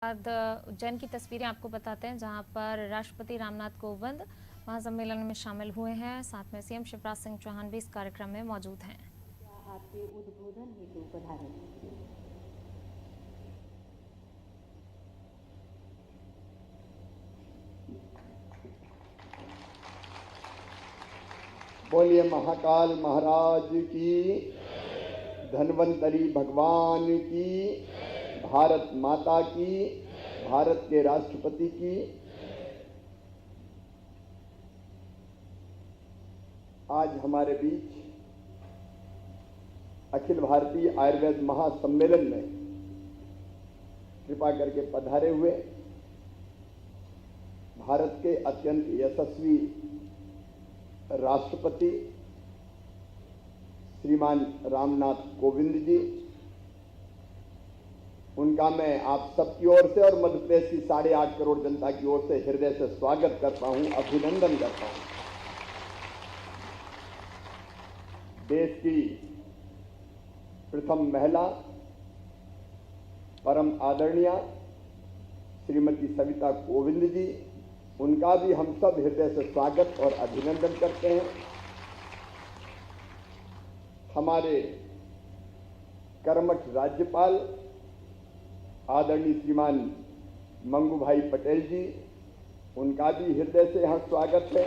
बाद उज्जैन की तस्वीरें आपको बताते हैं, जहां पर राष्ट्रपति रामनाथ कोविंद महासम्मेलन में शामिल हुए हैं। साथ में सीएम शिवराज सिंह चौहान भी इस कार्यक्रम में मौजूद हैं। आपके उद्बोधन हेतु पधारें। बोलिए महाकाल महाराज की, धन्वंतरी भगवान की, भारत माता की, भारत के राष्ट्रपति की। आज हमारे बीच अखिल भारतीय आयुर्वेद महासम्मेलन में कृपा करके पधारे हुए भारत के अत्यंत यशस्वी राष्ट्रपति श्रीमान रामनाथ कोविंद जी, उनका मैं आप सबकी ओर से और मध्य प्रदेश की 8.5 करोड़ जनता की ओर से हृदय से स्वागत करता हूं, अभिनंदन करता हूं। देश की प्रथम महिला परम आदरणीय श्रीमती सविता कोविंद जी, उनका भी हम सब हृदय से स्वागत और अभिनंदन करते हैं। हमारे कर्मठ राज्यपाल आदरणीय श्रीमान मंगू भाई पटेल जी, उनका भी हृदय से यहाँ स्वागत है।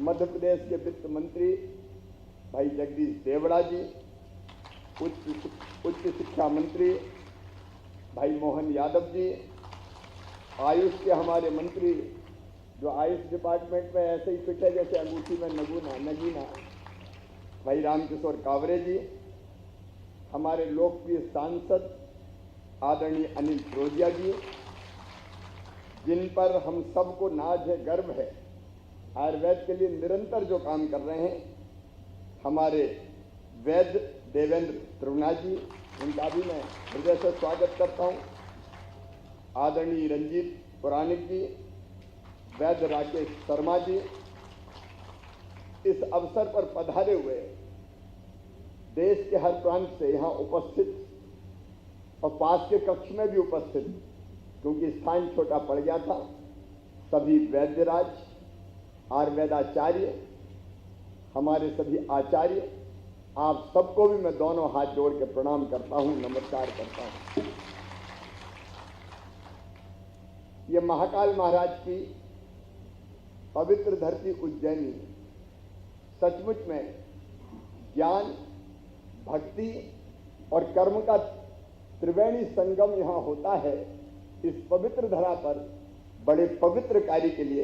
मध्य प्रदेश के वित्त मंत्री भाई जगदीश देवड़ा जी, उच्च शिक्षा मंत्री भाई मोहन यादव जी, आयुष के हमारे मंत्री जो आयुष डिपार्टमेंट में ऐसे ही फिट है जैसे अंगूठी में नगीना भाई रामकिशोर कावरे जी, हमारे लोकप्रिय सांसद आदरणीय अनिल फिरोजिया जी, जिन पर हम सबको नाज है, गर्व है, आयुर्वेद के लिए निरंतर जो काम कर रहे हैं, हमारे वैद्य देवेंद्र त्रिवेदी जी, उनका भी मैं हृदय से स्वागत करता हूं। आदरणीय रंजीत पुराणिक जी, वैद्य राकेश शर्मा जी, इस अवसर पर पधारे हुए देश के हर प्रांत से यहाँ उपस्थित और पास के कक्ष में भी उपस्थित, क्योंकि स्थान छोटा पड़ गया था, सभी वैद्यराज, आयुर्वेदाचार्य, हमारे सभी आचार्य, आप सबको भी मैं दोनों हाथ जोड़ के प्रणाम करता हूं, नमस्कार करता हूं। ये महाकाल महाराज की पवित्र धरती उज्जैनी सचमुच में ज्ञान, भक्ति और कर्म का त्रिवेणी संगम यहाँ होता है। इस पवित्र धरा पर बड़े पवित्र कार्य के लिए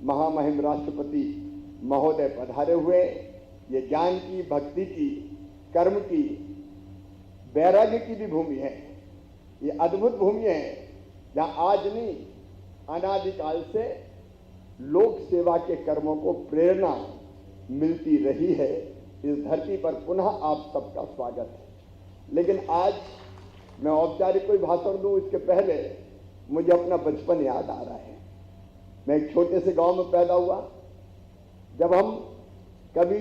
महामहिम राष्ट्रपति महोदय पधारे हुए। ये ज्ञान की, भक्ति की, कर्म की, वैराग्य की भी भूमि है। ये अद्भुत भूमि है जहाँ आज नहीं, अनादिकाल से लोक सेवा के कर्मों को प्रेरणा मिलती रही है। इस धरती पर पुनः आप सबका स्वागत है। लेकिन आज मैं औपचारिक कोई भाषण दूं, इसके पहले मुझे अपना बचपन याद आ रहा है। मैं एक छोटे से गांव में पैदा हुआ। जब हम कभी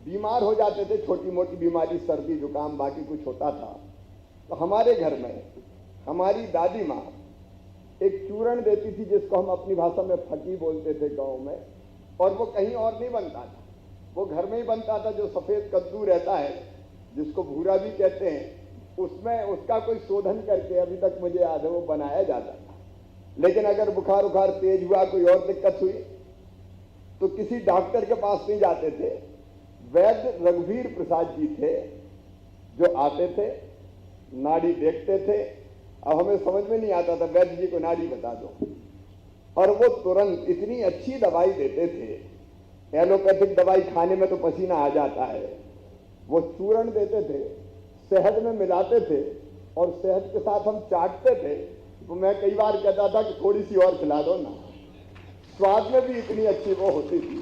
बीमार हो जाते थे, छोटी मोटी बीमारी, सर्दी जुकाम बाकी कुछ होता था, तो हमारे घर में हमारी दादी माँ एक चूर्ण देती थी, जिसको हम अपनी भाषा में फकी बोलते थे गांव में, और वो कहीं और नहीं बनता था, वो घर में ही बनता था। जो सफेद कद्दू रहता है, जिसको भूरा भी कहते हैं, उसमें उसका कोई शोधन करके, अभी तक मुझे याद है, वो बनाया जाता था। लेकिन अगर बुखार उखार तेज हुआ, कोई और दिक्कत हुई, तो किसी डॉक्टर के पास नहीं जाते थे। वैद्य रघुवीर प्रसाद जी थे जो आते थे, नाड़ी देखते थे। अब हमें समझ में नहीं आता था, वैद्य जी को नाड़ी बता दो, और वो तुरंत इतनी अच्छी दवाई देते थे। एलोपैथिक दवाई खाने में तो पसीना आ जाता है। वो चूर्ण देते थे, शहद में मिलाते थे, और शहद के साथ हम चाटते थे। तो मैं कई बार कहता था कि थोड़ी सी और खिला दो ना। स्वाद में भी इतनी अच्छी वो होती थी।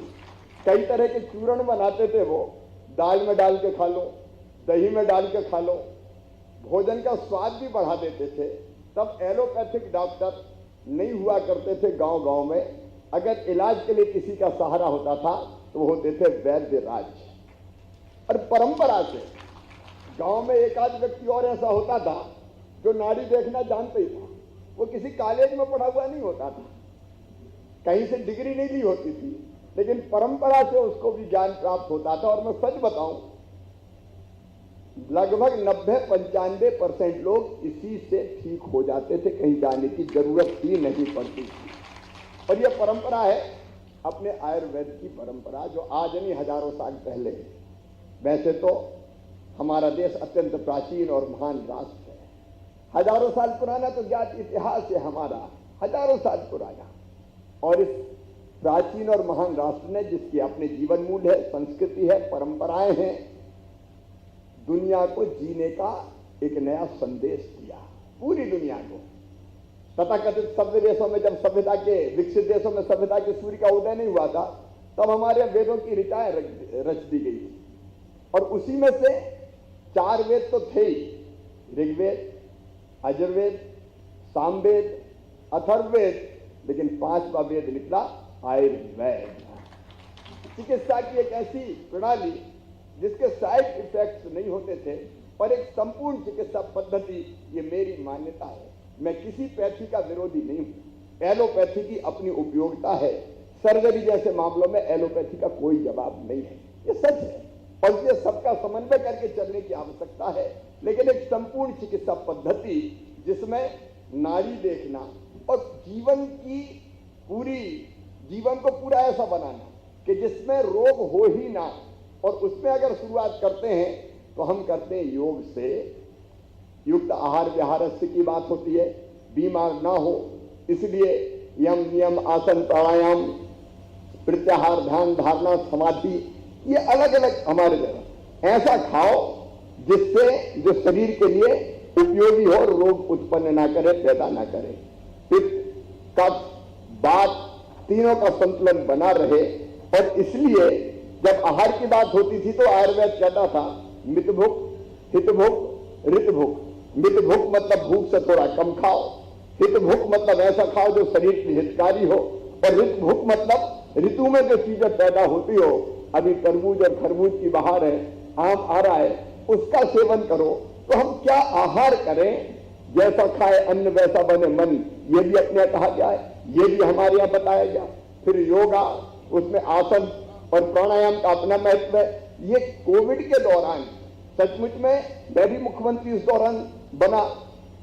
कई तरह के चूर्ण बनाते थे वो, दाल में डाल के खा लो, दही में डाल के खा लो, भोजन का स्वाद भी बढ़ा देते थे। तब एलोपैथिक डॉक्टर नहीं हुआ करते थे गांव गांव में। अगर इलाज के लिए किसी का सहारा होता था तो वो होते थे वैद्य राज। और परंपरा से गांव में एक आध व्यक्ति और ऐसा होता था जो नाड़ी देखना जानते ही था, वो किसी कॉलेज में पढ़ा हुआ नहीं होता था, कहीं से डिग्री नहीं ली होती थी, लेकिन परंपरा से उसको भी ज्ञान प्राप्त होता था। और मैं सच बताऊं, लगभग 90-95% लोग इसी से ठीक हो जाते थे, कहीं जाने की जरूरत ही नहीं पड़ती थी। और यह परंपरा है अपने आयुर्वेद की परंपरा, जो आज नहीं हजारों साल पहले है। वैसे तो हमारा देश अत्यंत प्राचीन और महान राष्ट्र है, हजारों साल पुराना तो ज्ञात इतिहास है हमारा, हजारों साल पुराना। और इस प्राचीन और महान राष्ट्र ने, जिसके अपने जीवन मूल्य है, संस्कृति है, परंपराएं हैं, दुनिया को जीने का एक नया संदेश दिया, पूरी दुनिया को। तथाकथित सभ्य देशों में, जब सभ्यता के, विकसित देशों में सभ्यता के सूर्य का उदय नहीं हुआ था, तब हमारे वेदों की ऋचाएं रच दी गई थी। और उसी में से 4 वेद तो थे ही, ऋग्वेद, यजुर्वेद, सामवेद, अथर्ववेद, लेकिन 5वां वेद निकला आयुर्वेद। चिकित्सा की एक ऐसी प्रणाली जिसके साइड इफेक्ट्स नहीं होते थे, और एक संपूर्ण चिकित्सा पद्धति, ये मेरी मान्यता है। मैं किसी पैथी का विरोधी नहीं हूं, एलोपैथी की अपनी उपयोगिता है, सर्जरी जैसे मामलों में एलोपैथी का कोई जवाब नहीं है, ये सच है। और इसलिए सबका समन्वय करके चलने की आवश्यकता है, लेकिन एक संपूर्ण चिकित्सा पद्धति जिसमें नाड़ी देखना और जीवन को पूरा ऐसा बनाना कि जिसमें रोग हो ही ना, और उसमें अगर शुरुआत करते हैं तो हम करते हैं योग से। युक्त आहार विहार की बात होती है, बीमार ना हो, इसलिए यम नियम आसन प्राणायाम प्रत्याहार ध्यान धारणा समाधि, ये अलग अलग हमारे जगह ऐसा खाओ जिससे जो शरीर के लिए उपयोगी हो, रोग उत्पन्न ना करे, पैदा ना करे। पित्त कफ वात तीनों का संतुलन बना रहे। और इसलिए जब आहार की बात होती थी तो आयुर्वेद कहता था मित भूख, हित भूख, ऋत भूख। मित भूख मतलब भूख से थोड़ा कम खाओ, हित भूख मतलब ऐसा खाओ जो शरीर के हितकारी हो, और ऋत भूख मतलब ऋतु में जो चीजें पैदा होती हो, अभी तरबूज और खरबूज की बहार है, आम आ रहा है, उसका सेवन करो। तो हम क्या आहार करें, जैसा खाए अन्न वैसा बने मन, ये भी अपने यहाँ कहा गया है, ये भी हमारे यहाँ बताया गया। फिर योगा, उसमें आसन और प्राणायाम का अपना महत्व है। ये कोविड के दौरान सचमुच में मैं भी मुख्यमंत्री उस दौरान बना,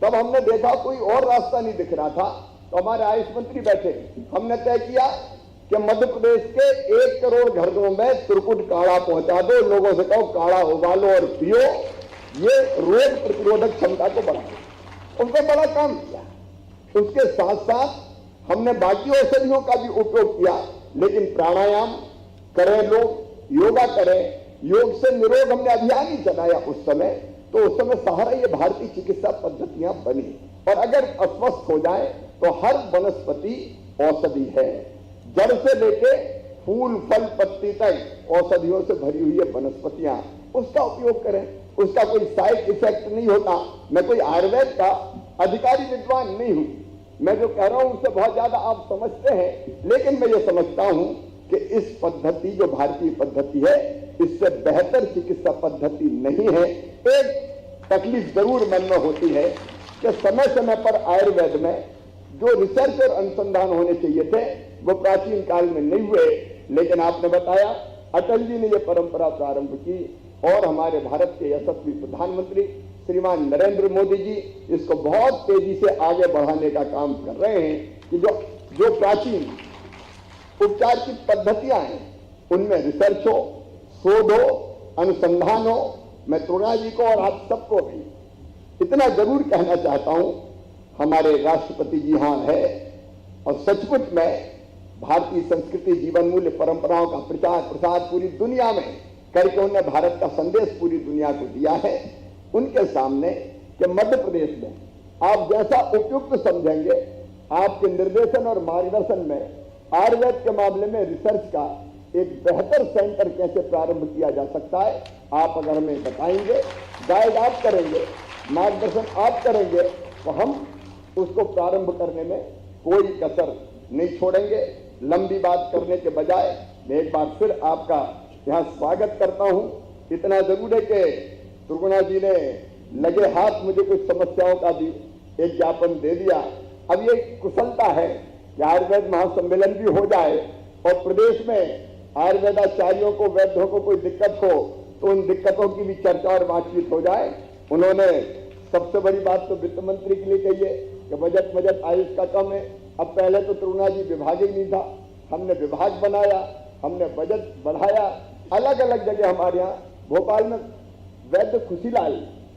तब हमने देखा कोई और रास्ता नहीं दिख रहा था, तो हमारे आयुष मंत्री बैठे, हमने तय किया कि मध्य प्रदेश के 1 करोड़ घरों में त्रिकुट काढ़ा पहुंचा दो, लोगों से कहो काढ़ा उबालो और पियो, ये रोग प्रतिरोधक क्षमता को बढ़ाओ। उसने बड़ा काम किया। उसके साथ साथ हमने बाकी औषधियों का भी उपयोग किया, लेकिन प्राणायाम करें लोग, योगा करें, योग से निरोग हमने अभियान ही चलाया उस समय। तो उस समय सहारा ये भारतीय चिकित्सा पद्धतियां बनी। और अगर अस्वस्थ हो जाए तो हर वनस्पति औषधि है, जड़ से लेके फूल फल पत्ती तक औषधियों से भरी हुई है वनस्पतियां, उसका उपयोग करें। उसका कोई साइड इफेक्ट नहीं होता। मैं कोई आयुर्वेद का अधिकारी विद्वान नहीं हूं, मैं जो कह रहा हूं उससे बहुत ज्यादा आप समझते हैं, लेकिन मैं ये समझता हूं कि इस पद्धति जो भारतीय पद्धति है, इससे बेहतर चिकित्सा पद्धति नहीं है। एक तकलीफ जरूर मन में होती है कि समय समय पर आयुर्वेद में जो रिसर्च और अनुसंधान होने चाहिए थे वो प्राचीन काल में नहीं हुए। लेकिन आपने बताया अटल जी ने यह परंपरा प्रारंभ की, और हमारे भारत के यशस्वी प्रधानमंत्री श्रीमान नरेंद्र मोदी जी इसको बहुत तेजी से आगे बढ़ाने का काम कर रहे हैं कि जो प्राचीन उपचार की पद्धतियां हैं उनमें रिसर्च हो, शोध हो, अनुसंधान हो। मैं तुरा जी को और आप सबको भी इतना जरूर कहना चाहता हूं, हमारे राष्ट्रपति जी यहां है और सचमुच में भारतीय संस्कृति जीवन मूल्य परंपराओं का प्रचार प्रसार पूरी दुनिया में करके उन्होंने भारत का संदेश पूरी दुनिया को दिया है। उनके सामने कि मध्य प्रदेश में आप जैसा उपयुक्त समझेंगे, आपके निर्देशन और मार्गदर्शन में आयुर्वेद के मामले में रिसर्च का एक बेहतर सेंटर कैसे प्रारंभ किया जा सकता है, आप अगर हमें बताएंगे, गाइड आप करेंगे, मार्गदर्शन आप करेंगे, तो हम उसको प्रारंभ करने में कोई कसर नहीं छोड़ेंगे। लंबी बात करने के बजाय मैं एक बार फिर आपका यहाँ स्वागत करता हूँ। इतना जरूर है कि त्रिगुणा जी ने लगे हाथ मुझे कुछ समस्याओं का भी एक ज्ञापन दे दिया। अब ये कुशलता है कि आयुर्वेद महासम्मेलन भी हो जाए और प्रदेश में आयुर्वेदाचार्यों को, वैद्यों को कोई दिक्कत हो तो उन दिक्कतों की भी चर्चा और बातचीत हो जाए। उन्होंने सबसे बड़ी बात तो वित्त मंत्री के लिए कही है कि बजट आयुष का कम है। अब पहले तो तरुणा जी विभाग ही नहीं था, हमने विभाग बनाया, हमने बजट बढ़ाया। अलग अलग जगह हमारे यहाँ भोपाल में वैद्य खुशीलाल,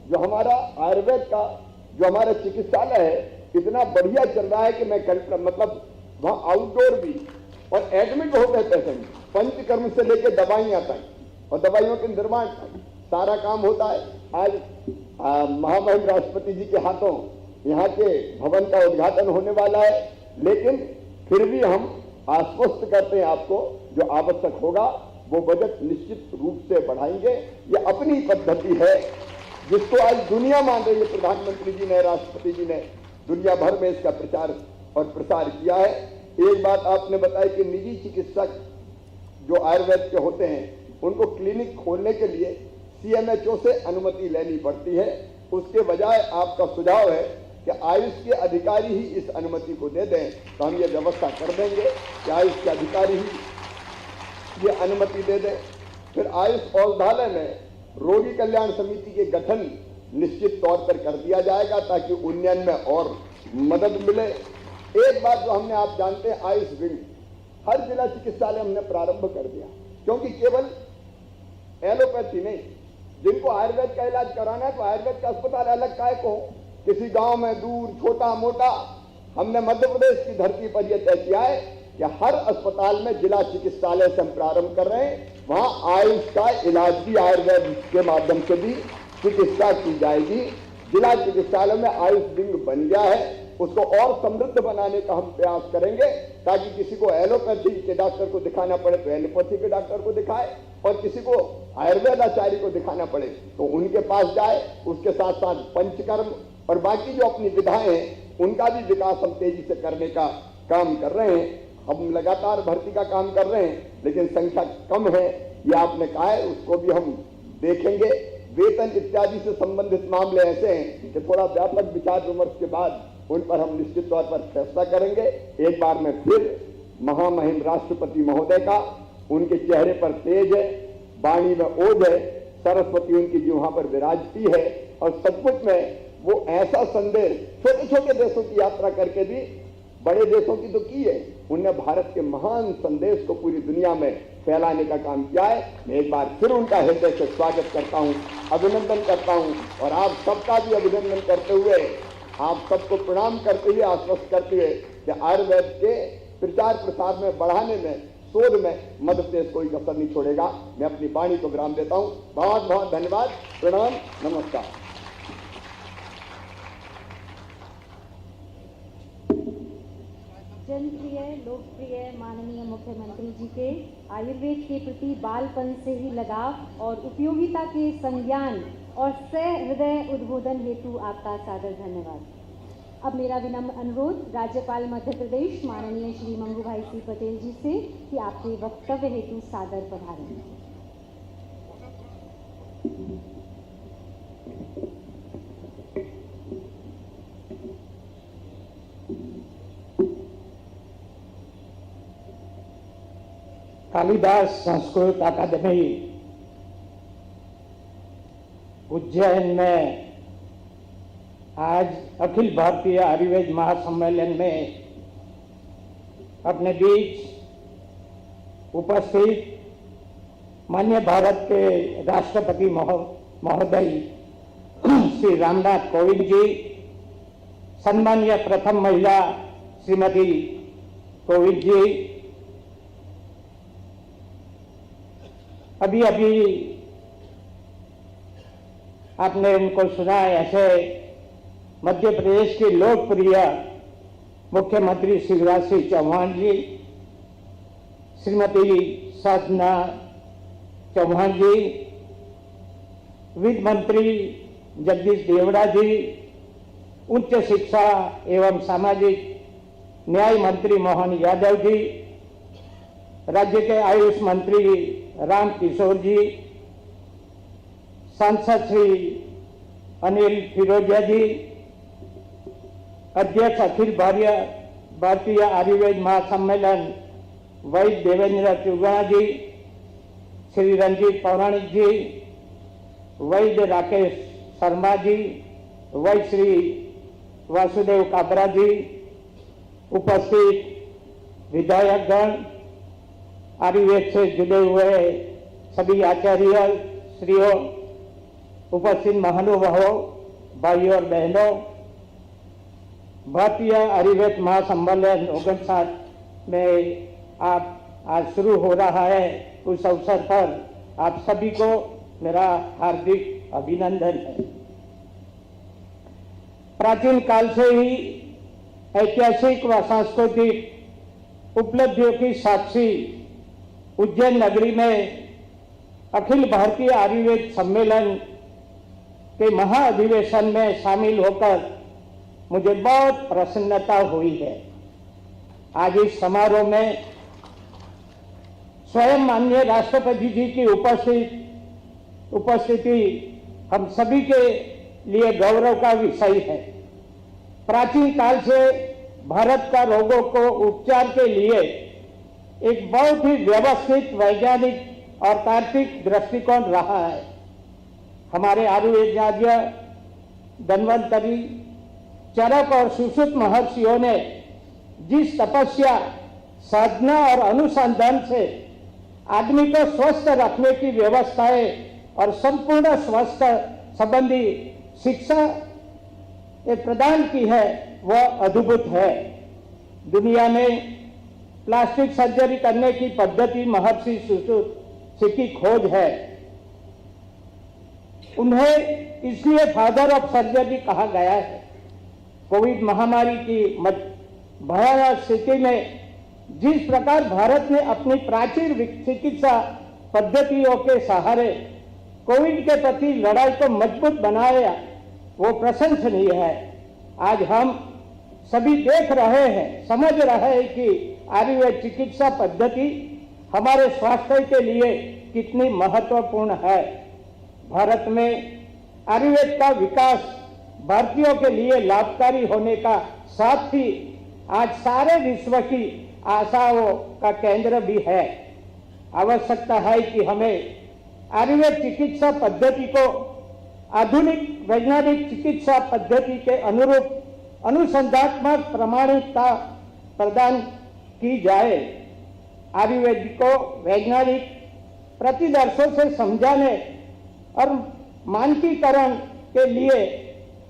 जो हमारा आयुर्वेद का जो हमारा चिकित्सालय है, इतना बढ़िया चल रहा है कि मैं मतलब वहाँ आउटडोर भी और एडमिट होते हैं पेशेंट, पंचकर्म से लेकर दवाइयाँ तक और दवाइयों के निर्माण तक सारा काम होता है। आज महामहिम राष्ट्रपति जी के हाथों यहाँ के भवन का उद्घाटन होने वाला है, लेकिन फिर भी हम आश्वस्त करते हैं आपको, जो आवश्यक होगा वो बजट निश्चित रूप से बढ़ाएंगे। ये अपनी पद्धति है जिसको आज दुनिया मान रही है। प्रधानमंत्री जी ने, राष्ट्रपति जी ने दुनिया भर में इसका प्रचार और प्रसार किया है। एक बात आपने बताई कि निजी चिकित्सक जो आयुर्वेद के होते हैं उनको क्लिनिक खोलने के लिए CMHO से अनुमति लेनी पड़ती है। उसके बजाय आपका सुझाव है कि आयुष के अधिकारी ही इस अनुमति को दे दें, तो हम ये व्यवस्था कर देंगे कि आयुष के अधिकारी ही ये अनुमति दे दें। फिर आयुष औषधालय में रोगी कल्याण समिति के गठन निश्चित तौर पर कर दिया जाएगा ताकि उन्नयन में और मदद मिले। एक बात जो हमने, आप जानते हैं, आयुष विंग हर जिला चिकित्सालय हमने प्रारंभ कर दिया, क्योंकि केवल एलोपैथी नहीं, जिनको आयुर्वेद का इलाज कराना है तो आयुर्वेद का अस्पताल अलग काय को, किसी गांव में दूर छोटा मोटा, हमने मध्य प्रदेश की धरती पर यह तय किया है कि हर अस्पताल में जिला चिकित्सालय से हम प्रारंभ कर रहे हैं, वहां आयुष का इलाज भी आयुर्वेद के माध्यम से भी चिकित्सा की जाएगी। जिला चिकित्सालय में आयुष विंग बन गया है, उसको और समृद्ध बनाने का हम प्रयास करेंगे ताकि किसी को एलोपैथी के डॉक्टर को दिखाना पड़े तो एलोपैथी के डॉक्टर को दिखाए और किसी को आयुर्वेद आचार्य को दिखाना पड़े तो उनके पास जाए। उसके साथ साथ पंचकर्म और बाकी जो अपनी विधाएं हैं उनका भी विकास हम तेजी से करने का काम कर रहे हैं। हम लगातार भर्ती का काम कर रहे हैं, लेकिन संख्या कम है, ये आपने कहा है, उसको भी हम देखेंगे। वेतन इत्यादि से संबंधित मामले ऐसे हैं कि थोड़ा व्यापक विचार विमर्श के बाद उन पर हम निश्चित तौर पर फैसला करेंगे। एक बार में फिर महामहिम राष्ट्रपति महोदय का, उनके चेहरे पर तेज है, वाणी में ओज है, सरस्वती उनकी जिह्वा पर विराजती है और सचमुच में वो ऐसा संदेश छोटे छोटे देशों की यात्रा करके भी, बड़े देशों की तो की है, उन्होंने भारत के महान संदेश को पूरी दुनिया में फैलाने का काम किया है। मैं एक बार फिर उनका हृदय से स्वागत करता हूं, अभिनंदन करता हूं और आप सबका भी अभिनंदन करते हुए, आप सबको प्रणाम करते हुए, आश्वस्त करते हुए कि आयुर्वेद के प्रचार प्रसार में, बढ़ाने में, शोध में मध्य प्रदेश कोई कसर नहीं छोड़ेगा। मैं अपनी वाणी को विराम देता हूं। बहुत बहुत धन्यवाद, प्रणाम, नमस्कार। जनप्रिय, लोकप्रिय माननीय मुख्यमंत्री जी के आयुर्वेद के प्रति बालपन से ही लगाव और उपयोगिता के संज्ञान और सहृदय उद्बोधन हेतु आपका सादर धन्यवाद। अब मेरा विनम्र अनुरोध राज्यपाल मध्य प्रदेश माननीय श्री मंगू भाई सी पटेल जी से कि आपके वक्तव्य हेतु सादर पधारें। कालिदास संस्कृत अकादमी उज्जैन में आज अखिल भारतीय आयुर्वेद महासम्मेलन में अपने बीच उपस्थित माननीय भारत के राष्ट्रपति महोदय श्री रामनाथ कोविंद जी, सम्मानीय प्रथम महिला श्रीमती कोविंद जी, अभी अभी आपने उनको सुना है, ऐसे मध्य प्रदेश के लोकप्रिय मुख्यमंत्री शिवराज सिंह चौहान जी, श्रीमती साधना चौहान जी, वित्त मंत्री जगदीश देवड़ा जी, उच्च शिक्षा एवं सामाजिक न्याय मंत्री मोहन यादव जी, राज्य के आयुष मंत्री राम किशोर जी, सांसद श्री अनिल फिरोजिया जी, अध्यक्ष अखिल भारतीय आयुर्वेद महासम्मेलन वैद्य देवेंद्र त्रिगुणा जी, श्री रंजीत पौराणिक जी, वैद्य राकेश शर्मा जी, वैद्य श्री वासुदेव काबरा जी, उपस्थित विधायकगण, आयुर्वेद से जुड़े हुए सभी आचार्य श्रीयों, उपस्थित महानुभावों, भाइयों और बहनों, भारतीय आयुर्वेद महासम्मेलन 59 में आप आज शुरू हो रहा है, उस अवसर पर आप सभी को मेरा हार्दिक अभिनंदन है। प्राचीन काल से ही ऐतिहासिक व सांस्कृतिक उपलब्धियों की साक्षी उज्जैन नगरी में अखिल भारतीय आयुर्वेद सम्मेलन के महाअधिवेशन में शामिल होकर मुझे बहुत प्रसन्नता हुई है। आज इस समारोह में स्वयं माननीय राष्ट्रपति जी की उपस्थिति हम सभी के लिए गौरव का विषय है। प्राचीन काल से भारत का रोगों को उपचार के लिए एक बहुत ही व्यवस्थित, वैज्ञानिक और तार्किक दृष्टिकोण रहा है। हमारे आयुर्वेदाचार्य धन्वंतरी, चरक और सुश्रुत महर्षियों ने जिस तपस्या, साधना और अनुसंधान से आदमी को स्वस्थ रखने की व्यवस्थाएं और संपूर्ण स्वास्थ्य संबंधी शिक्षा प्रदान की है, वह अद्भुत है। दुनिया में प्लास्टिक सर्जरी करने की पद्धति महर्षि सुश्रुत की खोज है। उन्हें इसलिए फादर ऑफ सर्जरी कहा गया है। कोविड महामारी की भयावह स्थिति में जिस प्रकार भारत ने अपनी प्राचीन चिकित्सा पद्धतियों के सहारे कोविड के प्रति लड़ाई को मजबूत बनाया, वो प्रशंसनीय है। आज हम सभी देख रहे हैं, समझ रहे हैं कि आयुर्वेद चिकित्सा पद्धति हमारे स्वास्थ्य के लिए कितनी महत्वपूर्ण है। भारत में आयुर्वेद का विकास भारतीयों के लिए लाभकारी होने का साथ ही आज सारे विश्व की आशाओं का केंद्र भी है। आवश्यकता है कि हमें आयुर्वेद चिकित्सा पद्धति को आधुनिक वैज्ञानिक चिकित्सा पद्धति के अनुरूप अनुसंधात्मक प्रमाणिकता प्रदान की जाए। आयुर्वेद को वैज्ञानिक प्रतिदर्शों से समझाने और मानकीकरण के लिए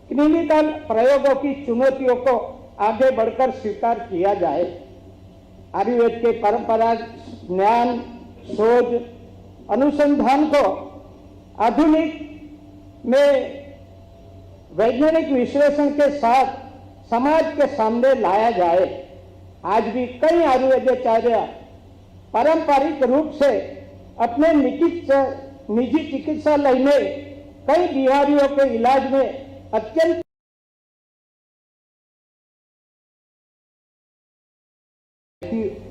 क्लिनिकल प्रयोगों की चुनौतियों को आगे बढ़कर स्वीकार किया जाए। आयुर्वेद के परंपरागत ज्ञान, शोध, अनुसंधान को आधुनिक में वैज्ञानिक विश्लेषण के साथ समाज के सामने लाया जाए। आज भी कई आयुर्वेदाचार्य पारंपरिक रूप से अपने निजी चिकित्सालय में कई बीमारियों के इलाज में अत्यंत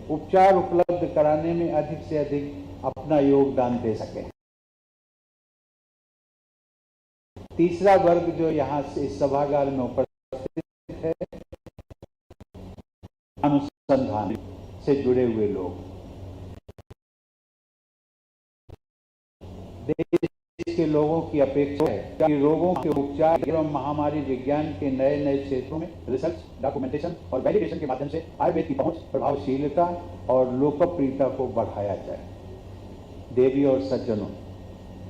उपचार उपलब्ध कराने में अधिक से अधिक अपना योगदान दे सके। तीसरा वर्ग जो यहाँ से इस सभागार में उपस्थित है, अनुसंधान से जुड़े हुए लोग, देश के लोगों की अपेक्षा है कि रोगों के उपचार एवं महामारी विज्ञान के नए नए क्षेत्रों में रिसर्च, डॉक्यूमेंटेशन और वैलिडेशन के माध्यम से आयुर्वेद की पहुंच, प्रभावशीलता और लोकप्रियता को बढ़ाया जाए। देवी और सज्जनों,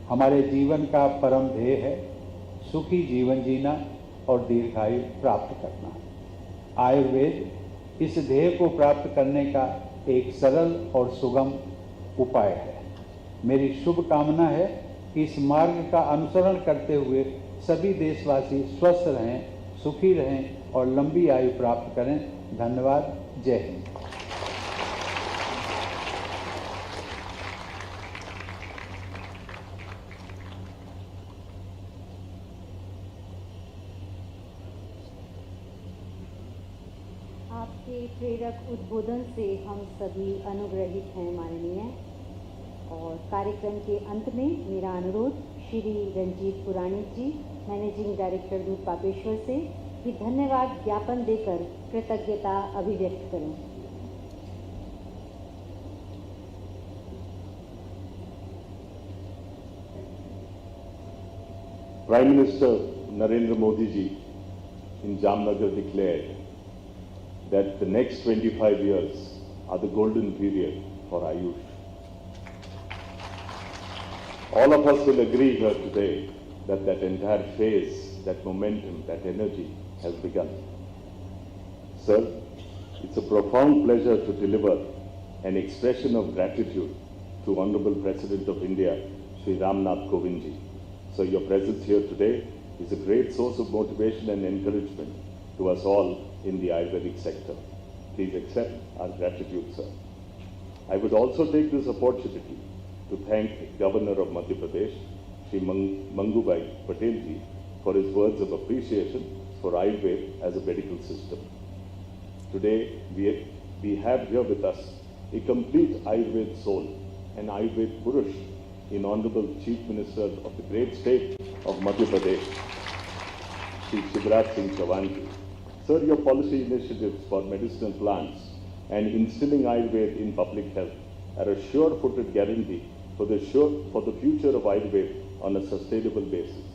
हमारे जीवन का परम ध्येय है सुखी जीवन जीना और दीर्घायु प्राप्त करना। आयुर्वेद इस ध्येय को प्राप्त करने का एक सरल और सुगम उपाय है। मेरी शुभकामना है कि इस मार्ग का अनुसरण करते हुए सभी देशवासी स्वस्थ रहें, सुखी रहें और लंबी आयु प्राप्त करें। धन्यवाद। जय हिंद। आपके प्रेरक उद्बोधन से हम सभी अनुग्रहित हैं माननीय। और कार्यक्रम के अंत में मेरा अनुरोध श्री रंजीत पुराणिक जी मैनेजिंग डायरेक्टर दूध पापेश्वर से कि धन्यवाद ज्ञापन देकर कृतज्ञता अभिव्यक्त करें। Prime Minister Narendra Modi ji in Jamnagar declared that the next 25 years are the golden period for Ayush. All of us will agree here today that that entire phase, that momentum, that energy has begun. Sir, it's a profound pleasure to deliver an expression of gratitude to Honorable President of India, Shri Ram Nath Kovind ji. So your presence here today is a great source of motivation and encouragement to us all in the Ayurvedic sector. Please accept our gratitude, sir. I would also take this opportunity to thank Governor of Madhya Pradesh, Shri Mangubai Patel ji, for his words of appreciation for Ayurveda as a medical system. Today, we have here with us a complete Ayurveda soul, an Ayurveda Purush, in Honorable Chief Minister of the great state of Madhya Pradesh, Shri Shivraj Singh Chauhan ji. Sir, your policy initiatives for medicinal plants and instilling Ayurveda in public health are a sure-footed guarantee for the future of Ayurveda on a sustainable basis.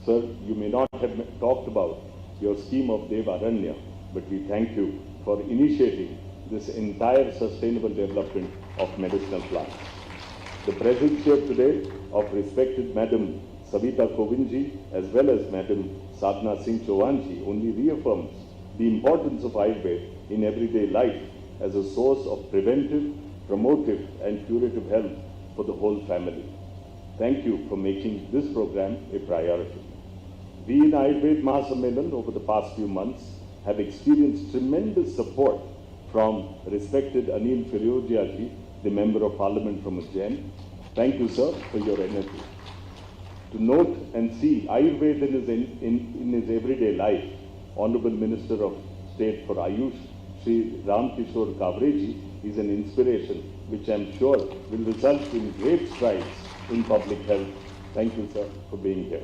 Sir, you may not have talked about your scheme of Devaranya, but we thank you for initiating this entire sustainable development of medicinal plants. The presence here today of respected Madam Savita Kovindji as well as Madam Sadhana Singh Chauhanji only reaffirms the importance of Ayurveda in everyday life as a source of preventive, promotive and curative health for the whole family. Thank you for making this program a priority. We in Ayurveda Mahasammelan over the past few months have experienced tremendous support from respected Anil Firozia ji, the Member of Parliament from Ujjain. Thank you, sir, for your energy. To note and see Ayurveda in his everyday life, Honorable Minister of State for Ayush, Shri Ram Kishore Kavreji, is an inspiration which I am sure will result in great strides in public health. Thank you, sir, for being here.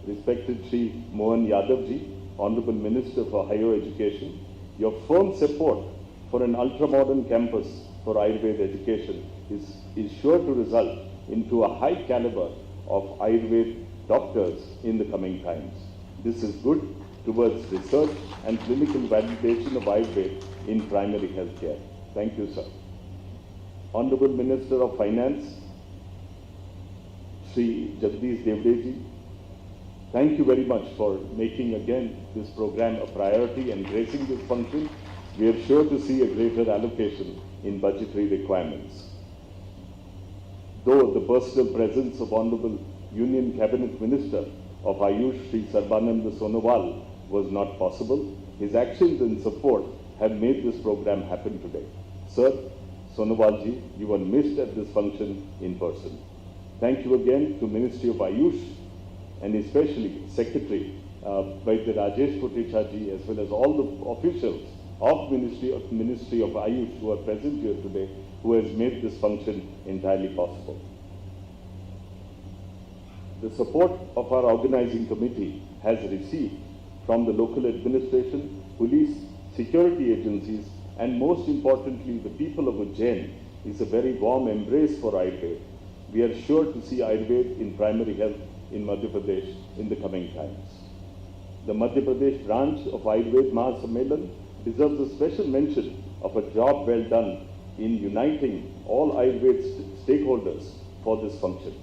Respected Shri Mohan Yadav ji, Honorable Minister for Higher Education, your firm support for an ultra-modern campus for Ayurveda education is sure to result into a high caliber of Ayurveda doctors in the coming times. This is good towards research and clinical validation of Ayurveda in primary health care. Thank you, sir. Honorable Minister of Finance, Shri Jagdish Devdeji, thank you very much for making again this program a priority and gracing this function. We are sure to see a greater allocation in budgetary requirements. Though the personal presence of Honorable Union Cabinet Minister of Ayush, Shri Sarbananda Sonowal, was not possible, his actions and support have made this program happen today. Sir, Sonowalji, you were missed at this function in person. Thank you again to Ministry of Ayush and especially Secretary Vaidya Rajesh Kotecha ji as well as all the officials of Ministry of Ayush who are present here today, who has made this function entirely possible. The support of our organizing committee has received from the local administration, police, security agencies, and most importantly, the people of Ujjain is a very warm embrace for Ayurveda. We are sure to see Ayurveda in primary health in Madhya Pradesh in the coming times. The Madhya Pradesh branch of Ayurveda Mahasammelan deserves a special mention of a job well done in uniting all Ayurveda stakeholders for this function.